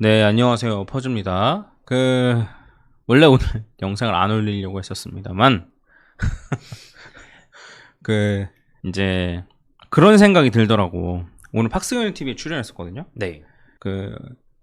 네, 안녕하세요. 퍼즈입니다. 원래 오늘 영상을 안 올리려고 했었습니다만, 그, 이제, 그런 생각이 들더라고. 오늘 팍스경영 TV에 출연했었거든요. 네.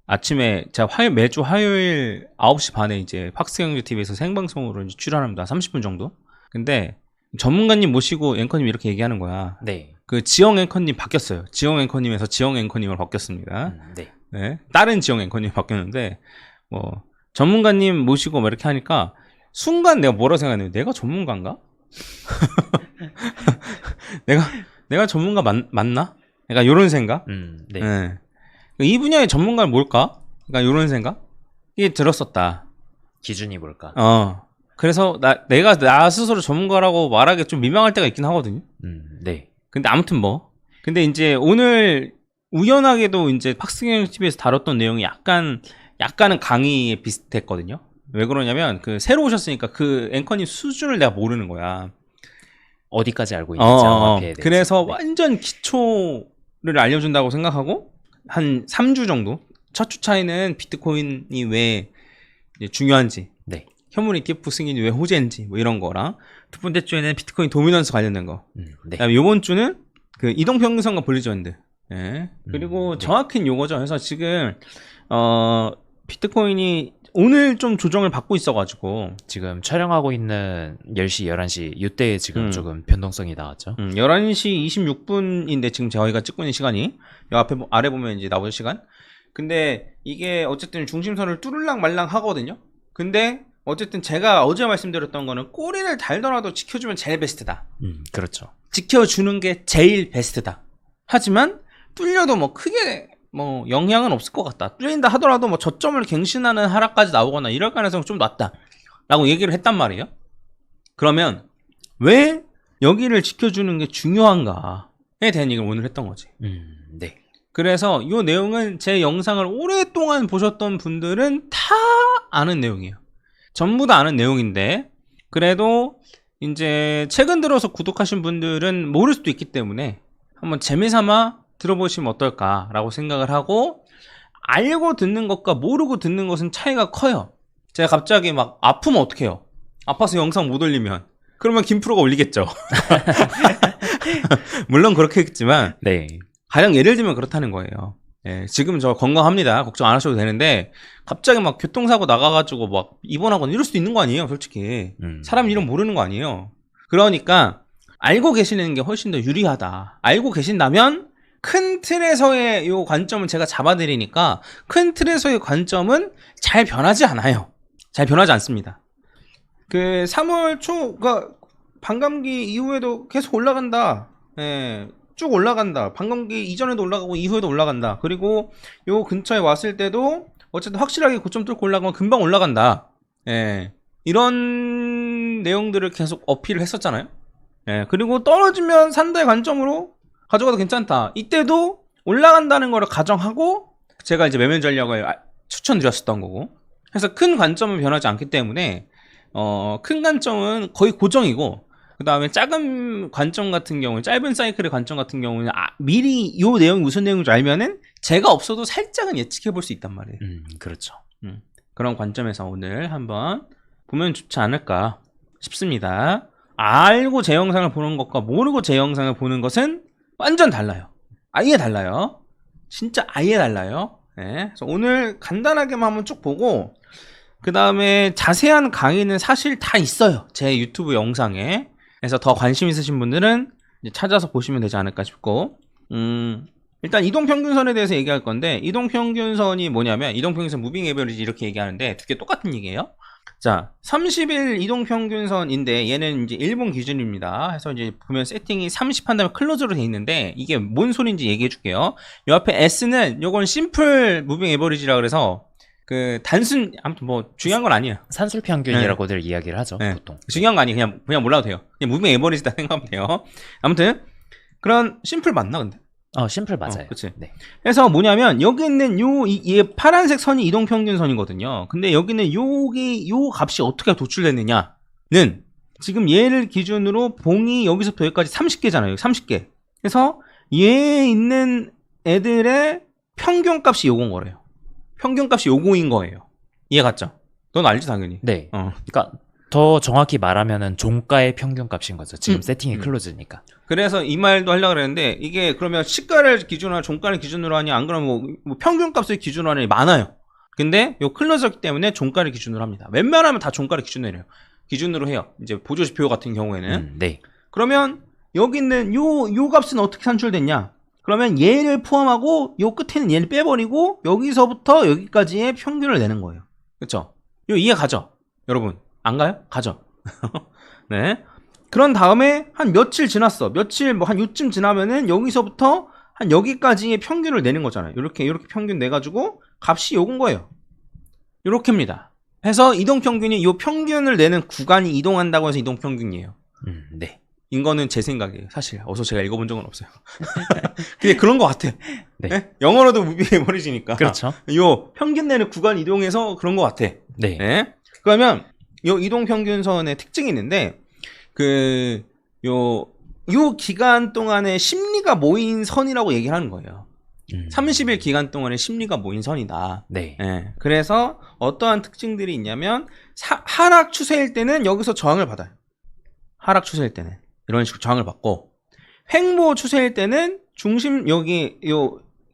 아침에, 제가 매주 화요일 9시 반에 이제 팍스경영 TV에서 생방송으로 이제 출연합니다. 30분 정도. 근데, 전문가님 모시고 앵커님 이렇게 얘기하는 거야. 네. 지영 앵커님 바뀌었어요. 지영 앵커님에서 지영 앵커님으로 바뀌었습니다. 네. 네, 다른 지영 앵커님이 바뀌었는데, 전문가님 모시고 막 이렇게 하니까, 순간 내가 뭐라고 생각했냐면, 내가 전문가인가? 내가 전문가 맞나? 약간 요런 생각? 네. 네. 이 분야의 전문가는 뭘까? 그러니까 요런 생각? 이게 들었었다. 기준이 뭘까? 그래서 내가 나 스스로 전문가라고 말하기 좀 민망할 때가 있긴 하거든요. 네. 근데 아무튼 근데 이제 오늘 우연하게도 이제 팍스경영 TV에서 다뤘던 내용이 약간은 강의에 비슷했거든요. 왜 그러냐면 새로 오셨으니까 앵커님 수준을 내가 모르는 거야. 어디까지 알고 있는지 정확히 그래서 네. 완전 기초를 알려준다고 생각하고 한 3주 정도. 첫 주 차이는 비트코인이 왜 중요한지, 네. 현물 ETF 승인이 왜 호재인지 뭐 이런 거랑, 두 번째 주에는 비트코인 도미넌스 관련된 거. 네. 그다음에 이번 주는 이동평균선과 볼리지밴드. 네. 그리고 정확히는 요거죠. 그래서 지금 비트코인이 오늘 좀 조정을 받고 있어가지고 지금 촬영하고 있는 10시, 11시 이때에 지금 조금 변동성이 나왔죠. 11시 26분인데 지금 저희가 찍고 있는 시간이 아래 보면 이제 나오는 시간. 근데 이게 어쨌든 중심선을 뚫을랑 말랑 하거든요. 근데 어쨌든 제가 어제 말씀드렸던 거는 꼬리를 달더라도 지켜주면 제일 베스트다. 그렇죠. 지켜주는 게 제일 베스트다. 하지만 뚫려도 크게 영향은 없을 것 같다. 뚫린다 하더라도 저점을 갱신하는 하락까지 나오거나 이럴 가능성이 좀 낮다 라고 얘기를 했단 말이에요. 그러면 왜 여기를 지켜주는 게 중요한가에 대한 얘기를 오늘 했던 거지. 네. 그래서 이 내용은 제 영상을 오랫동안 보셨던 분들은 다 아는 내용이에요. 전부 다 아는 내용인데, 그래도 이제 최근 들어서 구독하신 분들은 모를 수도 있기 때문에 한번 재미삼아 들어보시면 어떨까라고 생각을 하고, 알고 듣는 것과 모르고 듣는 것은 차이가 커요. 제가 갑자기 아프면 어떡해요? 아파서 영상 못 올리면 그러면 김프로가 올리겠죠. 물론 그렇겠지만 네. 가령 예를 들면 그렇다는 거예요. 예, 지금 저 건강합니다. 걱정 안 하셔도 되는데 갑자기 교통사고 나가가지고 입원하거나 이럴 수도 있는 거 아니에요, 솔직히. 사람 이름 모르는 거 아니에요. 그러니까 알고 계시는 게 훨씬 더 유리하다. 알고 계신다면 큰 틀에서의 요 관점은 제가 잡아드리니까, 큰 틀에서의 관점은 잘 변하지 않아요. 잘 변하지 않습니다. 3월 초가 반감기 이후에도 계속 올라간다. 예, 쭉 올라간다. 반감기 이전에도 올라가고 이후에도 올라간다. 그리고 요 근처에 왔을 때도 어쨌든 확실하게 고점 뚫고 올라가면 금방 올라간다. 예, 이런 내용들을 계속 어필을 했었잖아요. 예, 그리고 떨어지면 산다의 관점으로 가져가도 괜찮다. 이때도 올라간다는 거를 가정하고 제가 이제 매매 전략을 추천드렸었던 거고. 그래서 큰 관점은 변하지 않기 때문에 큰 관점은 거의 고정이고, 그 다음에 작은 관점 같은 경우는, 짧은 사이클의 관점 같은 경우는 미리 이 내용이 무슨 내용인지 알면은 제가 없어도 살짝은 예측해 볼 수 있단 말이에요. 그렇죠. 그런 관점에서 오늘 한번 보면 좋지 않을까 싶습니다. 알고 제 영상을 보는 것과 모르고 제 영상을 보는 것은 완전 달라요. 아예 달라요. 진짜 아예 달라요. 네. 그래서 오늘 간단하게만 한번 쭉 보고, 그 다음에 자세한 강의는 사실 다 있어요, 제 유튜브 영상에. 그래서 더 관심 있으신 분들은 이제 찾아서 보시면 되지 않을까 싶고, 일단 이동평균선에 대해서 얘기할 건데, 이동평균선이 뭐냐면, 이동평균선 무빙 에버리지 이렇게 얘기하는데 두 개 똑같은 얘기예요. 자, 30일 이동평균선인데 얘는 이제 일본 기준입니다. 그래서 이제 보면 세팅이 30 한 다음에 클로즈로 돼 있는데, 이게 뭔 소리인지 얘기해 줄게요. 요 앞에 S는 요건 심플 무빙 에버리지라 그래서 단순, 아무튼 중요한 건 아니에요. 산술 평균이라고들 이야기를 하죠. 네. 보통. 중요한 거 아니에요. 그냥 몰라도 돼요. 그냥 무빙 에버리지다 생각하면 돼요. 아무튼 그런 심플 맞나 근데? 심플 맞아요. 그치. 네. 그래서 뭐냐면 여기 있는 이 파란색 선이 이동평균선이거든요. 근데 여기는 요 값이 어떻게 도출됐느냐는, 지금 얘를 기준으로 봉이 여기서부터 여기까지 30개잖아요. 30개. 그래서 얘에 있는 애들의 평균 값이 요건 거래요. 평균값이 요거인 거예요. 이해 갔죠? 넌 알지 당연히. 네. 그러니까 더 정확히 말하면은 종가의 평균값인 거죠. 지금 세팅이 클로즈니까. 그래서 이 말도 하려고 그랬는데 이게 그러면 시가를 기준으로 하냐 종가를 기준으로 하냐 안 그러면 뭐 평균값을 기준으로 하냐 많아요. 근데 요 클로즈였기 때문에 종가를 기준으로 합니다. 웬만하면 다 종가를 기준으로 해요. 이제 보조지표 같은 경우에는. 네. 그러면 여기 있는 요 값은 어떻게 산출됐냐? 그러면 얘를 포함하고 요 끝에는 얘를 빼버리고 여기서부터 여기까지의 평균을 내는 거예요. 그쵸? 요 이해 가죠? 여러분 안 가요? 가죠? 네. 그런 다음에 한 며칠 지났어. 며칠 뭐 한 요쯤 지나면은 여기서부터 한 여기까지의 평균을 내는 거잖아요. 이렇게 평균 내가지고 값이 요건 거예요. 요렇게입니다. 해서 이동평균이 요 평균을 내는 구간이 이동한다고 해서 이동평균이에요. 네. 인거는 제 생각이에요. 사실 어서 제가 읽어본 적은 없어요. 근데 그런 것 같아. 네. 네? 영어로도 무비해버리시니까. 그렇죠. 요 평균 내는 구간 이동해서 그런 것 같아. 네. 네? 그러면 요 이동평균선의 특징이 있는데 요 기간 동안에 심리가 모인 선이라고 얘기를 하는 거예요. 30일 기간 동안에 심리가 모인 선이다. 네. 예. 그래서 어떠한 특징들이 있냐면 하락 추세일 때는 여기서 저항을 받아요. 하락 추세일 때는 이런 식으로 저항을 받고 횡보 추세일 때는 중심 여기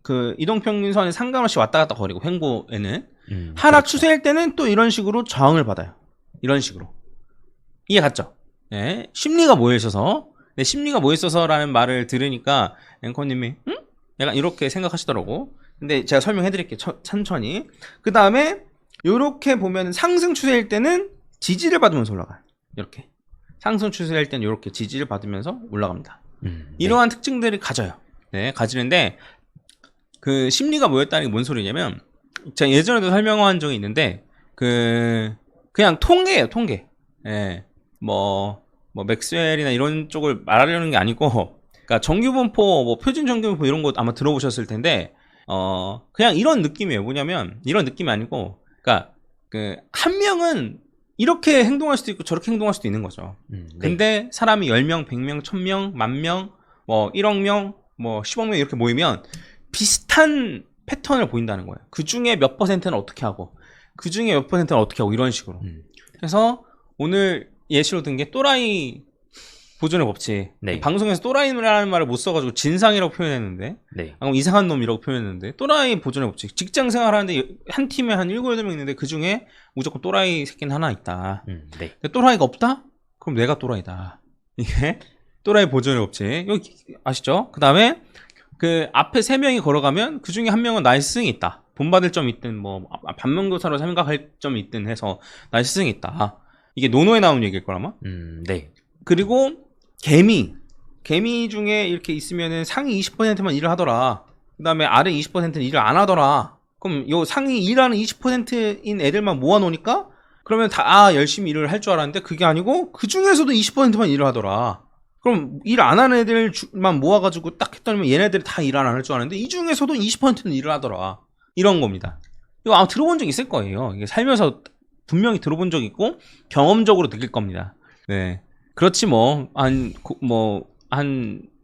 그 이동평균선에 상관없이 왔다 갔다 거리고 횡보에는 하락 그렇죠. 추세일 때는 또 이런 식으로 저항을 받아요. 이런 식으로. 이해 갔죠? 네. 심리가 모여 있어서. 네, 심리가 모여 있어서라는 말을 들으니까 앵커님이 응? 약간 이렇게 생각하시더라고. 근데 제가 설명해 드릴게요. 천천히. 그 다음에 이렇게 보면 상승 추세일 때는 지지를 받으면서 올라가요. 이렇게. 상승 추세일 때는 이렇게 지지를 받으면서 올라갑니다. 이러한 특징들을 가져요. 네, 가지는데 그 심리가 모였다는 게 뭔 소리냐면 제가 예전에도 설명한 적이 있는데 그냥 통계예요, 통계. 예. 뭐 맥스웰이나 이런 쪽을 말하려는 게 아니고 그러니까 정규분포, 뭐 표준 정규분포 이런 거 아마 들어보셨을 텐데 그냥 이런 느낌이에요. 뭐냐면 이런 느낌이 아니고 그러니까 한 명은 이렇게 행동할 수도 있고 저렇게 행동할 수도 있는 거죠. 네. 근데 사람이 10명, 100명, 1000명, 10,000명, 뭐 1억 명, 뭐 10억 명 이렇게 모이면 비슷한 패턴을 보인다는 거예요. 그 중에 몇 퍼센트는 어떻게 하고 그 중에 몇 퍼센트는 어떻게 하고 이런 식으로. 그래서 오늘 예시로 든 게 또라이 보존의 법칙. 네. 방송에서 또라이라는 말을 못 써가지고 진상이라고 표현했는데, 네. 이상한 놈이라고 표현했는데, 또라이 보존의 법칙. 직장 생활하는데 한 팀에 한 7, 8명 있는데 그 중에 무조건 또라이 새끼는 하나 있다. 네. 근데 또라이가 없다? 그럼 내가 또라이다. 이게 또라이 보존의 법칙. 여기 아시죠? 그 다음에 그 앞에 3명이 걸어가면 그 중에 한 명은 나의 스승이 있다. 본받을 점이 있든 뭐 반면교사로 생각할 점이 있든 해서 나의 스승이 있다. 이게 노노에 나온 얘기일 거라마? 네. 그리고 개미 중에 이렇게 있으면은 상위 20%만 일을 하더라. 그 다음에 아래 20%는 일을 안 하더라. 그럼 요 상위 일하는 20%인 애들만 모아놓으니까 그러면 다 열심히 일을 할 줄 알았는데 그게 아니고 그 중에서도 20%만 일을 하더라. 그럼 일 안 하는 애들만 모아가지고 딱 했더니 얘네들이 다 일 안 할 줄 알았는데 이 중에서도 20%는 일을 하더라. 이런 겁니다. 이거 아마 들어본 적 있을 거예요. 이게 살면서 분명히 들어본 적 있고 경험적으로 느낄 겁니다. 네. 그렇지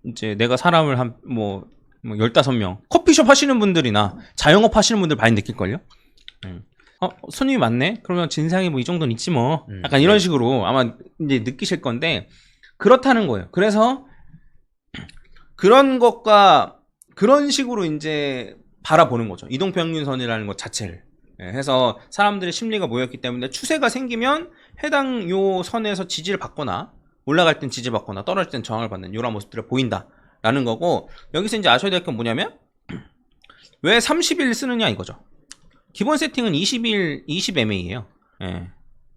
이제 내가 사람을 한 15명 커피숍 하시는 분들이나 자영업 하시는 분들 많이 느낄걸요? 손님이 많네? 그러면 진상이 뭐 이 정도는 있지 뭐. 약간 이런 식으로 아마 이제 느끼실 건데 그렇다는 거예요. 그래서 그런 것과 그런 식으로 이제 바라보는 거죠. 이동평균선이라는 것 자체를. 해서 사람들의 심리가 모였기 때문에 추세가 생기면 해당 요 선에서 지지를 받거나 올라갈 땐 지지를 받거나 떨어질 땐 저항을 받는 이런 모습들을 보인다라는 거고 여기서 이제 아셔야 될 건 뭐냐면 왜 30일 쓰느냐 이거죠. 기본 세팅은 20MA예요. 예.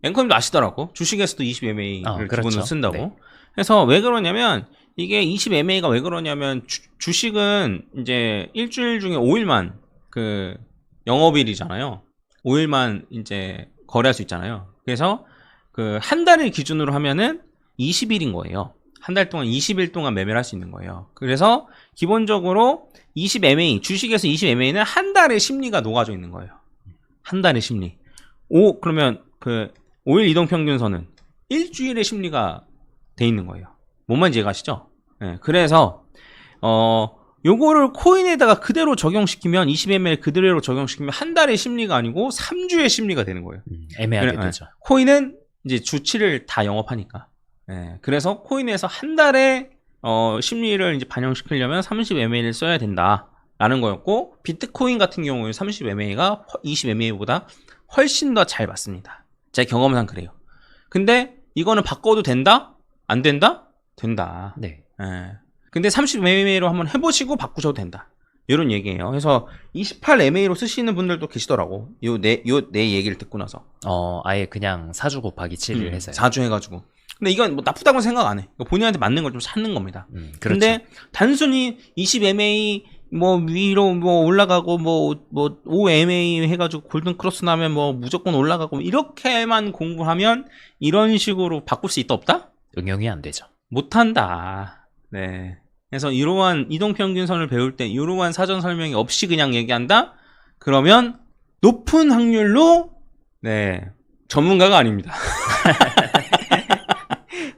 앵커님도 아시더라고. 주식에서도 20MA를 그렇죠. 기본으로 쓴다고. 네. 그래서 왜 그러냐면 이게 20MA가 왜 그러냐면 주식은 이제 일주일 중에 5일만 그 영업일이잖아요. 5일만 이제 거래할 수 있잖아요. 그래서 그 한 달을 기준으로 하면은 20일인 거예요. 한 달 동안 20일 동안 매매를 할 수 있는 거예요. 그래서 기본적으로 20MA, 주식에서 20MA는 한 달의 심리가 녹아져 있는 거예요. 한 달의 심리. 그러면 그 5일 이동평균선은 일주일의 심리가 돼 있는 거예요. 뭔 말인지 이해가시죠? 네, 그래서 요거를 코인에다가 그대로 적용시키면 20ml 그대로 적용시키면 한 달의 심리가 아니고 3주의 심리가 되는 거예요. 애매하게 네, 되죠. 코인은 이제 주 7일 다 영업하니까. 네, 그래서 코인에서 한 달에 심리를 이제 반영시키려면 30mA를 써야 된다라는 거였고, 비트코인 같은 경우에 30mA가 20mA보다 훨씬 더 잘 맞습니다. 제 경험상 그래요. 근데 이거는 바꿔도 된다? 안 된다? 된다. 네. 예. 근데 30mA로 한번 해보시고 바꾸셔도 된다. 이런 얘기예요. 그래서 28mA로 쓰시는 분들도 계시더라고. 내 얘기를 듣고 나서. 아예 그냥 4주 곱하기 7일 해서요. 4주 해가지고. 근데 이건 뭐 나쁘다고 생각 안 해. 본인한테 맞는 걸 좀 찾는 겁니다. 그렇죠. 근데 단순히 20mA 뭐 위로 뭐 올라가고 뭐 5mA 해가지고 골든 크로스 나면 뭐 무조건 올라가고 이렇게만 공부하면 이런 식으로 바꿀 수 있다 없다? 응용이 안 되죠. 못한다. 네. 그래서 이러한 이동평균선을 배울 때 이러한 사전 설명이 없이 그냥 얘기한다? 그러면 높은 확률로 네 전문가가 아닙니다.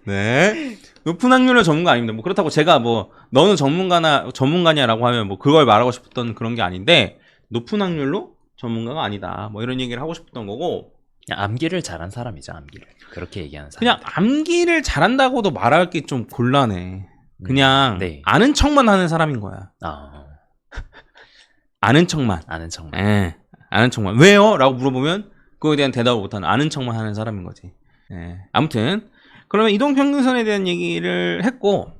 네. 높은 확률로 전문가 아닙니다. 뭐 그렇다고 제가 뭐 너는 전문가냐라고 하면 뭐 그걸 말하고 싶었던 그런 게 아닌데 높은 확률로 전문가가 아니다. 뭐 이런 얘기를 하고 싶었던 거고. 그냥 암기를 잘한 사람이죠. 암기를. 그렇게 얘기하는 사람. 그냥 암기를 잘한다고도 말할 게 좀 곤란해. 그냥 네. 아는 척만 하는 사람인 거야. 아는 척만. 아는 척만. 예. 아는 척만. 왜요? 라고 물어보면 그거에 대한 대답을 못하는 아는 척만 하는 사람인 거지. 예. 아무튼 그러면 이동평균선에 대한 얘기를 했고,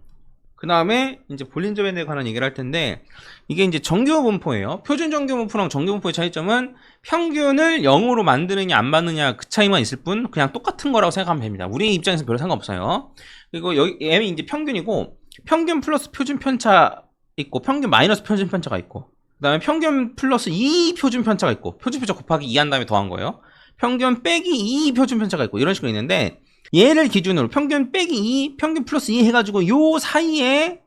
그 다음에 이제 볼린저 밴드에 관한 얘기를 할 텐데, 이게 이제 정규 분포예요. 표준 정규 분포랑 정규 분포의 차이점은 평균을 0으로 만드느냐 안 만드느냐 그 차이만 있을 뿐 그냥 똑같은 거라고 생각하면 됩니다. 우리 입장에서 별로 상관없어요. 그리고 여기 M이 이제 평균이고, 평균 플러스 표준 편차 있고, 평균 마이너스 표준 편차가 있고, 그 다음에 평균 플러스 2 표준 편차가 있고, 표준 편차 곱하기 2 한 다음에 더한 거예요. 평균 빼기 2 표준 편차가 있고, 이런 식으로 있는데, 얘를 기준으로 평균 빼기 2, 평균 플러스 2 해가지고 요 사이에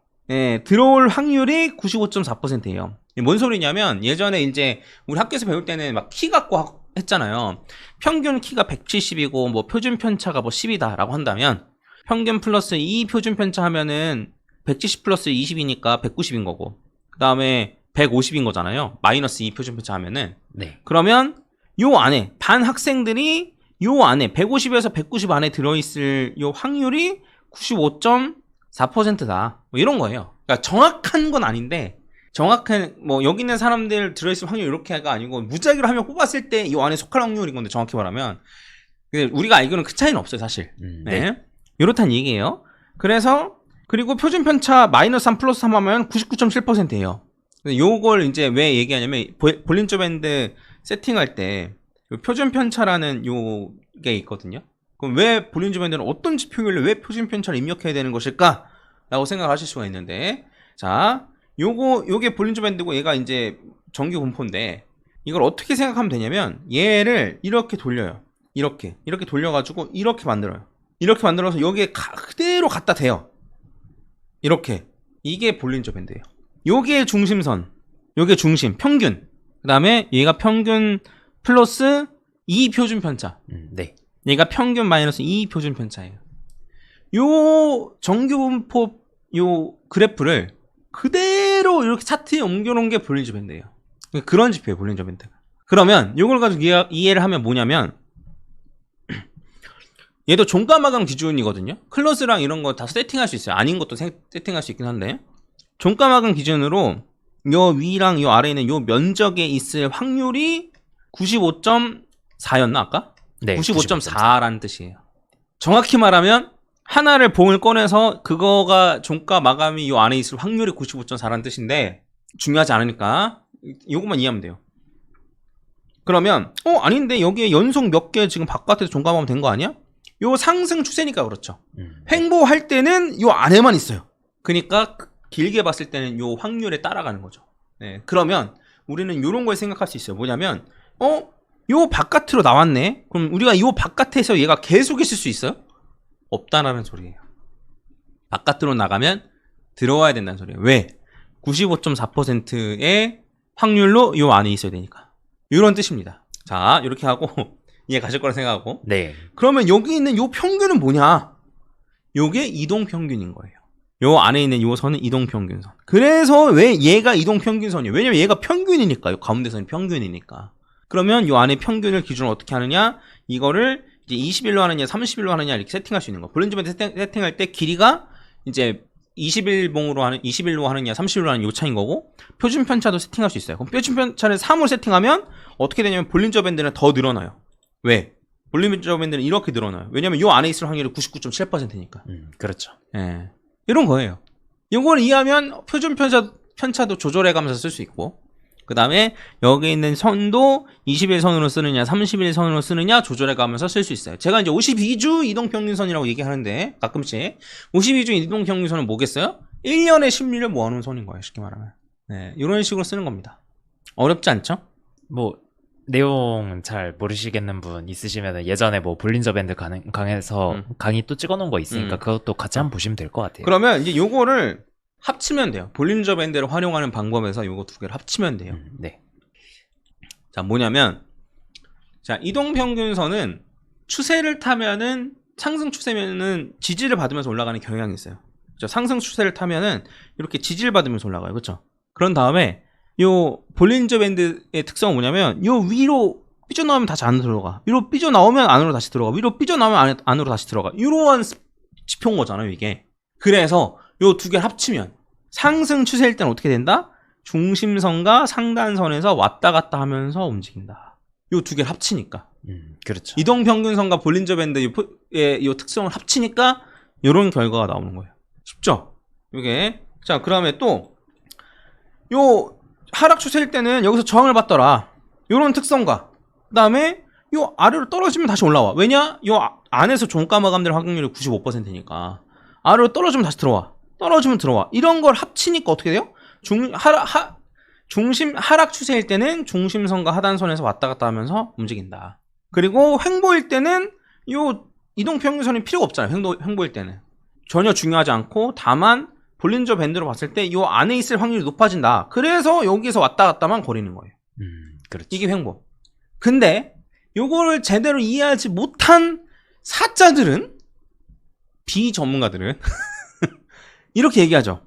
들어올 확률이 95.4%예요. 뭔 소리냐면 예전에 이제 우리 학교에서 배울 때는 막 키 갖고 했잖아요. 평균 키가 170이고 뭐 표준 편차가 뭐 10이다라고 한다면 평균 플러스 2 표준 편차 하면은 170 플러스 20이니까 190인 거고, 그 다음에 150인 거잖아요. 마이너스 2 표준 편차 하면은. 네. 그러면 요 안에 반 학생들이 요 안에 150에서 190 안에 들어있을 요 확률이 95.4%다. 뭐 이런 거예요. 그러니까 정확한 건 아닌데, 정확한 뭐 여기 있는 사람들 들어있을 확률 이렇게가 아니고 무작위로 하면 뽑았을 때 요 안에 속할 확률인 건데, 정확히 말하면. 근데 우리가 알기로는 그 차이는 없어요, 사실. 네. 이렇단 얘기예요. 그래서 그리고 표준 편차 마이너스 3 플러스 3 하면 99.7%예요. 요걸 이제 왜 얘기하냐면 볼린저 밴드 세팅할 때 표준 편차라는 요게 있거든요. 그럼 왜 볼린저 밴드는 어떤 지표길래 왜 표준 편차를 입력해야 되는 것일까? 라고 생각하실 수가 있는데, 자, 요게 볼린저 밴드고 얘가 이제 정규 분포인데, 이걸 어떻게 생각하면 되냐면 얘를 이렇게 돌려요. 이렇게 돌려가지고 이렇게 만들어요. 이렇게 만들어서 여기에 그대로 갖다 대요. 이렇게. 이게 볼린저 밴드예요. 요게 중심선, 요게 중심, 평균. 그 다음에 얘가 평균 플러스 2 표준 편차. 네. 얘가 평균 마이너스 2 표준 편차예요. 요 정규 분포 요 그래프를 그대로 이렇게 차트에 옮겨놓은 게 볼린저 밴드예요. 그런 지표예요, 볼린저 밴드가. 그러면 요걸 가지고 이해를 하면 뭐냐면, 얘도 종가 마감 기준이거든요. 클로즈랑 이런 거 다 세팅할 수 있어요. 아닌 것도 세팅할 수 있긴 한데, 종가 마감 기준으로 요 위랑 요 아래에 있는 요 면적에 있을 확률이 95.4였나 아까? 네. 95.4라는 뜻이에요. 정확히 말하면 하나를 봉을 꺼내서 그거가 종가 마감이 요 안에 있을 확률이 95.4라는 뜻인데, 중요하지 않으니까 요것만 이해하면 돼요. 그러면 아닌데 여기에 연속 몇 개 지금 바깥에서 종가 마감 된 거 아니야? 요 상승 추세니까 그렇죠. 횡보할 때는 요 안에만 있어요. 그러니까 길게 봤을 때는 요 확률에 따라가는 거죠. 네, 그러면 우리는 요런 걸 생각할 수 있어요. 뭐냐면 요 바깥으로 나왔네. 그럼 우리가 요 바깥에서 얘가 계속 있을 수 있어요? 없다라는 소리예요. 바깥으로 나가면 들어와야 된다는 소리예요. 왜? 95.4%의 확률로 요 안에 있어야 되니까. 이런 뜻입니다. 자, 이렇게 하고 이해 가실 거라 생각하고. 네. 그러면 여기 있는 요 평균은 뭐냐? 요게 이동 평균인 거예요. 요 안에 있는 요 선은 이동평균선. 그래서 왜 얘가 이동평균선이에요? 왜냐면 얘가 평균이니까. 요 가운데 선이 평균이니까. 그러면 요 안에 평균을 기준으로 어떻게 하느냐? 이거를 이제 20일로 하느냐, 30일로 하느냐 이렇게 세팅할 수 있는 거. 볼륨 세팅할 때 길이가 이제 20일봉으로 하는 20일로 하느냐, 30일로 하느냐 요 차이인 거고 표준 편차도 세팅할 수 있어요. 그럼 표준 편차를 3으로 세팅하면 어떻게 되냐면 볼린저 밴드는 더 늘어나요. 왜? 볼린저 밴드는 이렇게 늘어나요. 왜냐면 요 안에 있을 확률이 99.7%니까. 그렇죠. 예. 이런 거예요. 이걸 이해하면 표준 편차도 조절해 가면서 쓸 수 있고, 그 다음에 여기 있는 선도 20일 선으로 쓰느냐 30일 선으로 쓰느냐 조절해 가면서 쓸 수 있어요. 제가 이제 52주 이동평균선이라고 얘기하는데 가끔씩 52주 이동평균선은 뭐겠어요? 1년의 심리를 모아놓은 선인 거예요. 쉽게 말하면. 네, 이런 식으로 쓰는 겁니다. 어렵지 않죠? 뭐 내용 잘 모르시겠는 분 있으시면 예전에 뭐 볼린저 밴드 강에서 강의 또 찍어놓은 거 있으니까 그것도 같이 한번 보시면 될 것 같아요. 그러면 이제 요거를 합치면 돼요. 볼린저 밴드를 활용하는 방법에서 요거 두 개를 합치면 돼요. 네. 자, 뭐냐면, 자, 이동평균선은 추세를 타면은, 상승 추세면은 지지를 받으면서 올라가는 경향이 있어요. 그렇죠? 상승 추세를 타면은 이렇게 지지를 받으면서 올라가요. 그렇죠? 그런 다음에 요 볼린저 밴드의 특성은 뭐냐면, 요 위로 삐져나오면 다시 안으로 들어가. 위로 삐져나오면 안으로 다시 들어가. 위로 삐져나오면 안으로 다시 들어가. 이러한 지표인 거잖아요, 이게. 그래서 요 두 개를 합치면 상승 추세일 때는 어떻게 된다? 중심선과 상단선에서 왔다 갔다 하면서 움직인다. 요 두 개를 합치니까. 그렇죠. 이동평균선과 볼린저 밴드의 요 특성을 합치니까 요런 결과가 나오는 거예요. 쉽죠? 요게. 자, 그 다음에 또 요 하락 추세일 때는 여기서 저항을 받더라. 요런 특성과 그 다음에 요 아래로 떨어지면 다시 올라와. 왜냐? 요 안에서 종가 마감될 확률이 95%니까 아래로 떨어지면 다시 들어와. 떨어지면 들어와. 이런 걸 합치니까 어떻게 돼요? 중심 하락 추세일 때는 중심선과 하단선에서 왔다 갔다 하면서 움직인다. 그리고 횡보일 때는 요 이동평균선이 필요가 없잖아요. 횡보일 때는 전혀 중요하지 않고 다만 볼린저 밴드로 봤을 때 요 안에 있을 확률이 높아진다. 그래서 여기서 왔다 갔다만 거리는 거예요. 그렇죠. 이게 횡보. 근데 요거를 제대로 이해하지 못한 사자들은, 비전문가들은 이렇게 얘기하죠.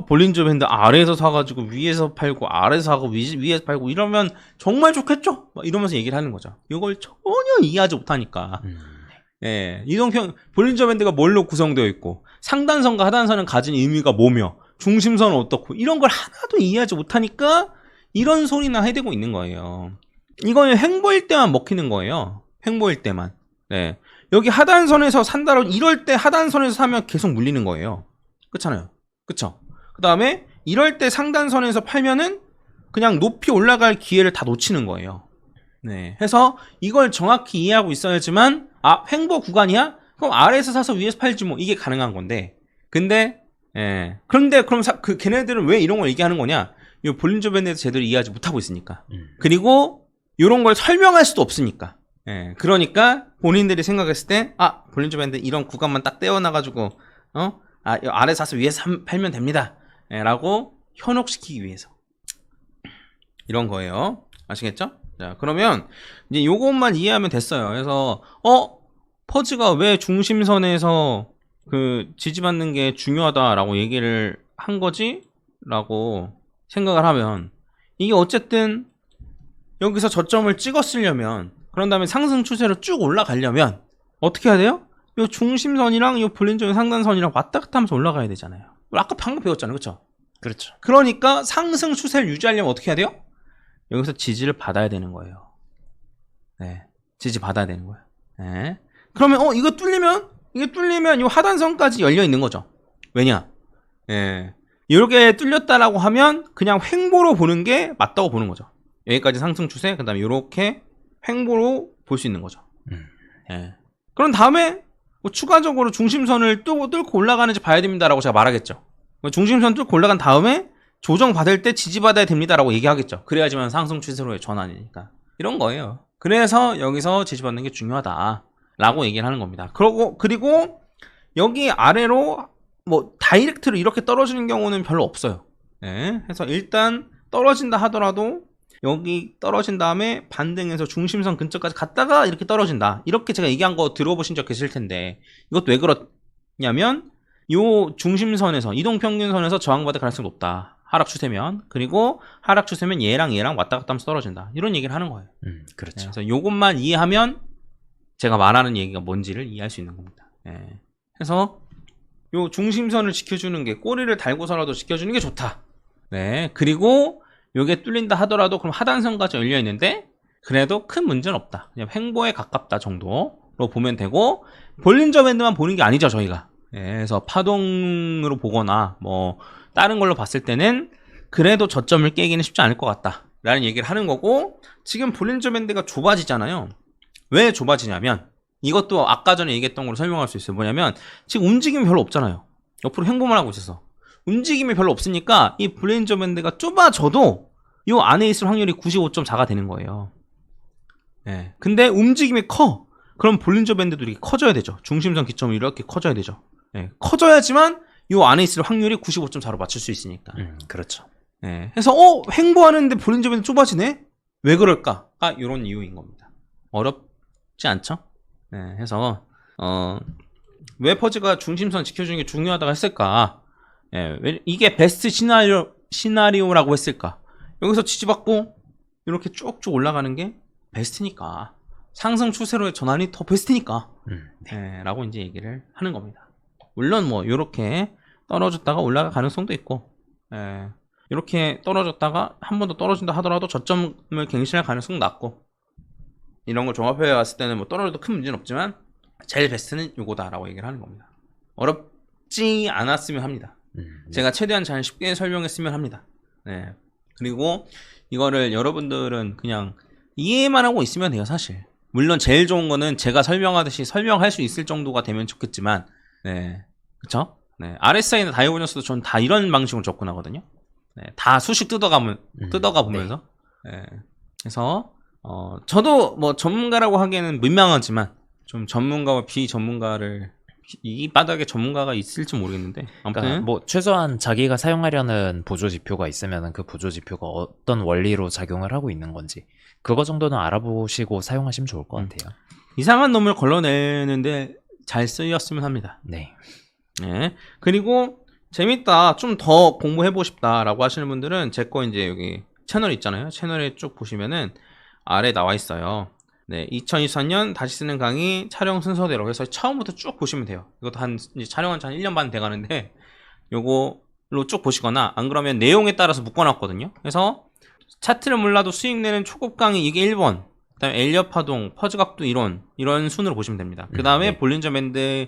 볼린저 밴드 아래에서 사가지고 위에서 팔고 아래에서 사고 위에서 팔고 이러면 정말 좋겠죠? 막 이러면서 얘기를 하는 거죠. 이걸 전혀 이해하지 못하니까. 예, 볼린저 밴드가 뭘로 구성되어 있고 상단선과 하단선은 가진 의미가 뭐며 중심선은 어떻고 이런 걸 하나도 이해하지 못하니까 이런 소리나 해대고 있는 거예요. 이거는 횡보일 때만 먹히는 거예요. 횡보일 때만. 네. 여기 하단선에서 산다로 이럴 때 하단선에서 사면 계속 물리는 거예요. 그렇잖아요. 그쵸? 그 다음에 이럴 때 상단선에서 팔면은 그냥 높이 올라갈 기회를 다 놓치는 거예요. 네. 해서 이걸 정확히 이해하고 있어야지만, 횡보 구간이야? 그럼 아래에서 사서 위에서 팔지 뭐. 이게 가능한 건데. 근데, 그런데 그럼 걔네들은 왜 이런 걸 얘기하는 거냐? 이 볼린저 밴드에서 제대로 이해하지 못하고 있으니까. 그리고 이런 걸 설명할 수도 없으니까. 그러니까 본인들이 생각했을 때, 볼린저 밴드 이런 구간만 딱 떼어놔가지고, 아래 사서 위에서 팔면 됩니다. 라고 현혹시키기 위해서. 이런 거예요. 아시겠죠? 자, 그러면 이제 요것만 이해하면 됐어요. 그래서, 퍼즈가 왜 중심선에서 지지받는 게 중요하다라고 얘기를 한 거지? 라고 생각을 하면, 이게 어쨌든 여기서 저점을 찍었으려면, 그런 다음에 상승 추세로 쭉 올라가려면, 어떻게 해야 돼요? 요 중심선이랑 요 볼린저 상단선이랑 왔다 갔다 하면서 올라가야 되잖아요. 아까 방금 배웠잖아요. 그쵸? 그렇죠. 그러니까 상승 추세를 유지하려면 어떻게 해야 돼요? 여기서 지지를 받아야 되는 거예요. 네. 지지 받아야 되는 거예요. 네. 그러면, 이게 뚫리면 요 하단선까지 열려 있는 거죠. 왜냐? 이렇게 뚫렸다라고 하면 그냥 횡보로 보는 게 맞다고 보는 거죠. 여기까지 상승 추세, 그 다음에 이렇게 횡보로 볼 수 있는 거죠. 그런 다음에 뭐 추가적으로 중심선을 뚫고 올라가는지 봐야 됩니다라고 제가 말하겠죠. 중심선 뚫고 올라간 다음에 조정받을 때 지지받아야 됩니다라고 얘기하겠죠. 그래야지만 상승 추세로의 전환이니까. 이런 거예요. 그래서 여기서 지지받는 게 중요하다라고 얘기를 하는 겁니다. 그리고 여기 아래로 뭐 다이렉트로 이렇게 떨어지는 경우는 별로 없어요. 그래서 일단 떨어진다 하더라도 여기 떨어진 다음에 반등해서 중심선 근처까지 갔다가 이렇게 떨어진다. 이렇게 제가 얘기한 거 들어보신 적 계실 텐데, 이것도 왜 그렇냐면 요 중심선에서 이동평균선에서 저항받을 가능성이 높다. 하락 추세면. 그리고 하락 추세면 얘랑 왔다 갔다 하면서 떨어진다. 이런 얘기를 하는 거예요. 그렇죠. 그래서 요것만 이해하면 제가 말하는 얘기가 뭔지를 이해할 수 있는 겁니다. 그래서 요 중심선을 지켜주는 게 꼬리를 달고서라도 지켜주는 게 좋다. 네. 그리고 요게 뚫린다 하더라도 그럼 하단선까지 열려 있는데 그래도 큰 문제는 없다. 그냥 횡보에 가깝다 정도로 보면 되고 볼린저 밴드만 보는 게 아니죠 저희가. 그래서 파동으로 보거나 뭐 다른 걸로 봤을 때는 그래도 저점을 깨기는 쉽지 않을 것 같다 라는 얘기를 하는 거고 지금 볼린저 밴드가 좁아지잖아요. 왜 좁아지냐면 이것도 아까 전에 얘기했던 걸로 설명할 수 있어요. 뭐냐면 지금 움직임이 별로 없잖아요. 옆으로 횡보만 하고 있어서 움직임이 별로 없으니까 이 볼린저 밴드가 좁아져도 이 안에 있을 확률이 95.4가 되는 거예요. 근데 움직임이 커. 그럼 볼린저 밴드도 이렇게 커져야 되죠. 중심선 기점이 이렇게 커져야 되죠. 커져야지만 이 안에 있을 확률이 95.4로 맞출 수 있으니까. 그렇죠. 그래서 횡보하는데 볼린저 밴드 좁아지네? 왜 그럴까?가 이런 이유인 겁니다. 어렵지 않죠? 해서 왜 퍼즈가 중심선 지켜주는 게 중요하다고 했을까? 이게 베스트 시나리오라고 했을까? 여기서 지지받고 이렇게 쭉쭉 올라가는 게 베스트니까. 상승 추세로의 전환이 더 베스트니까. 라고 이제 얘기를 하는 겁니다. 물론 뭐 이렇게 떨어졌다가 올라갈 가능성도 있고 이렇게 떨어졌다가 한 번 더 떨어진다 하더라도 저점을 갱신할 가능성도 낮고 이런 걸 종합해 봤을 때는 뭐 떨어져도 큰 문제는 없지만 제일 베스트는 요거다라고 얘기를 하는 겁니다. 어렵지 않았으면 합니다. 제가 최대한 잘 쉽게 설명했으면 합니다. 그리고 이거를 여러분들은 그냥 이해만 하고 있으면 돼요 사실. 물론 제일 좋은 거는 제가 설명하듯이 설명할 수 있을 정도가 되면 좋겠지만 그쵸? RSI나 다이오브존스도 전 다 이런 방식으로 접근하거든요. 다 수식 뜯어가 보면서 그래서 저도 뭐 전문가라고 하기에는 민망하지만 좀 전문가와 비전문가를 이 바닥에 전문가가 있을지 모르겠는데 아무튼 그러니까 뭐 최소한 자기가 사용하려는 보조 지표가 있으면 그 보조 지표가 어떤 원리로 작용을 하고 있는 건지 그거 정도는 알아보시고 사용하시면 좋을 것 같아요. 이상한 놈을 걸러내는데 잘 쓰였으면 합니다. 그리고 재밌다, 좀 더 공부해보고 싶다라고 하시는 분들은 제 거 이제 여기 채널 있잖아요. 채널에 쭉 보시면은 아래 나와 있어요. 2024년 다시 쓰는 강의 촬영 순서대로 해서 처음부터 쭉 보시면 돼요. 이것도 이제 촬영한 지 한 1년 반 돼가는데 요거로 쭉 보시거나 안 그러면 내용에 따라서 묶어놨거든요. 그래서 차트를 몰라도 수익 내는 초급 강의 이게 1번, 그 다음에 엘리엇 파동, 퍼즈 각도 이론 이런 순으로 보시면 됩니다. 그 다음에 볼린저 밴드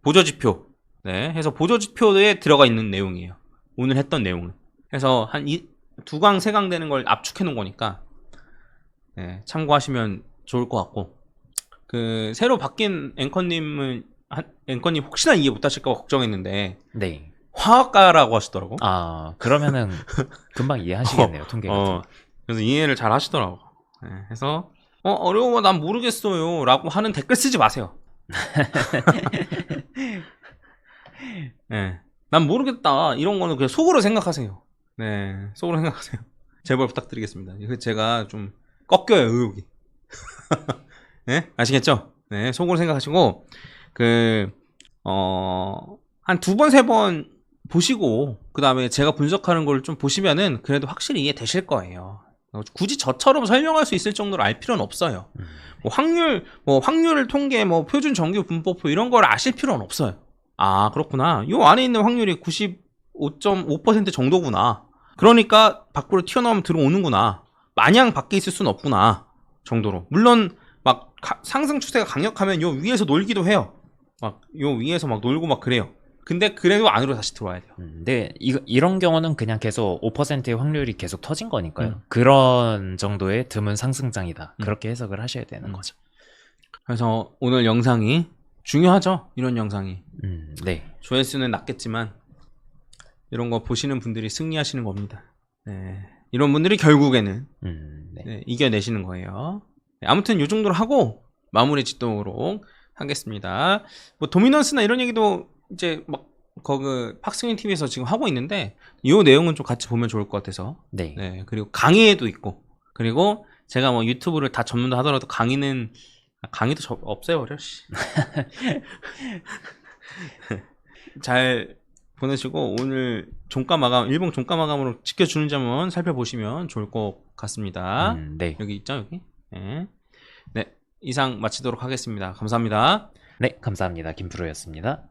보조지표 해서 보조지표에 들어가 있는 내용이에요. 오늘 했던 내용은. 그래서 한 2강, 3강 되는 걸 압축해 놓은 거니까 참고하시면 좋을 것 같고 새로 바뀐 앵커님 혹시나 이해 못하실까 봐 걱정했는데 화학가라고 하시더라고. 그러면은 금방 이해하시겠네요. 통계 같은 거. 그래서 이해를 잘 하시더라고. 그래서 어려워 난 모르겠어요 라고 하는 댓글 쓰지 마세요. 난 모르겠다 이런 거는 그냥 속으로 생각하세요. 속으로 생각하세요. 제발 부탁드리겠습니다. 제가 좀 꺾여요 의욕이. 아시겠죠? 속으로 생각하시고 한 2번 3번 보시고 그 다음에 제가 분석하는 걸 좀 보시면은 그래도 확실히 이해되실 거예요. 굳이 저처럼 설명할 수 있을 정도로 알 필요는 없어요. 뭐 확률 통계, 뭐 표준 정규 분포표 이런 걸 아실 필요는 없어요. 그렇구나. 요 안에 있는 확률이 95.5% 정도구나. 그러니까 밖으로 튀어나오면 들어오는구나. 마냥 밖에 있을 수는 없구나. 정도로. 물론 막 상승 추세가 강력하면 요 위에서 놀기도 해요. 막 요 위에서 막 놀고 막 그래요. 근데 그래도 안으로 다시 들어와야 돼요. 근데 이런 경우는 그냥 계속 5%의 확률이 계속 터진 거니까요. 그런 정도의 드문 상승장이다. 그렇게 해석을 하셔야 되는 거죠. 그래서 오늘 영상이 중요하죠. 이런 영상이. 조회수는 낮겠지만 이런 거 보시는 분들이 승리하시는 겁니다. 이런 분들이 결국에는 이겨내시는 거예요. 아무튼 이 정도로 하고 마무리 짓도록 하겠습니다. 뭐 도미넌스나 이런 얘기도 이제 막 팍스윙 TV에서 지금 하고 있는데 이 내용은 좀 같이 보면 좋을 것 같아서. 그리고 강의에도 있고 그리고 제가 뭐 유튜브를 다 접는다 하더라도 강의도 없애버려. 잘 보내시고 오늘 종가 마감, 일봉 종가 마감으로 지켜주는지 한번 살펴보시면 좋을 것 같습니다. 네. 여기 있죠, 여기. 네. 네, 이상 마치도록 하겠습니다. 감사합니다. 네, 감사합니다. 김프로였습니다.